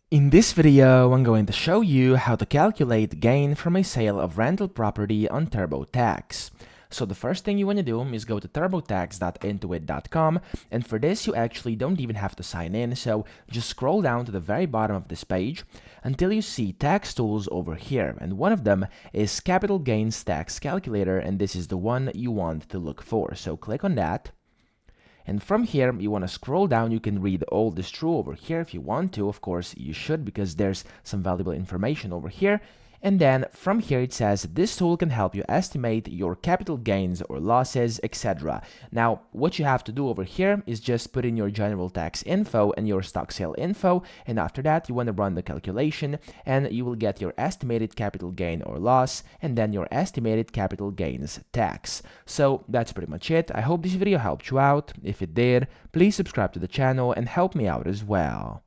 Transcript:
In this video, I'm going to show you how to calculate gain from a sale of rental property on TurboTax. So the first thing you want to do is go to turbotax.intuit.com, and for this you actually don't even have to sign in, so just scroll down to the very bottom of this page until you see tax tools over here, and one of them is capital gains tax calculator, and this is the one you want to look for. So click on that. And from here, you want to scroll down. You can read all this through over here if you want to. Of course, you should, because there's some valuable information over here. And then from here it says this tool can help you estimate your capital gains or losses, etc. Now, what you have to do over here is just put in your general tax info and your stock sale info, and after that you want to run the calculation, and you will get your estimated capital gain or loss, and then your estimated capital gains tax. So that's pretty much it. I hope this video helped you out. If it did, please subscribe to the channel and help me out as well.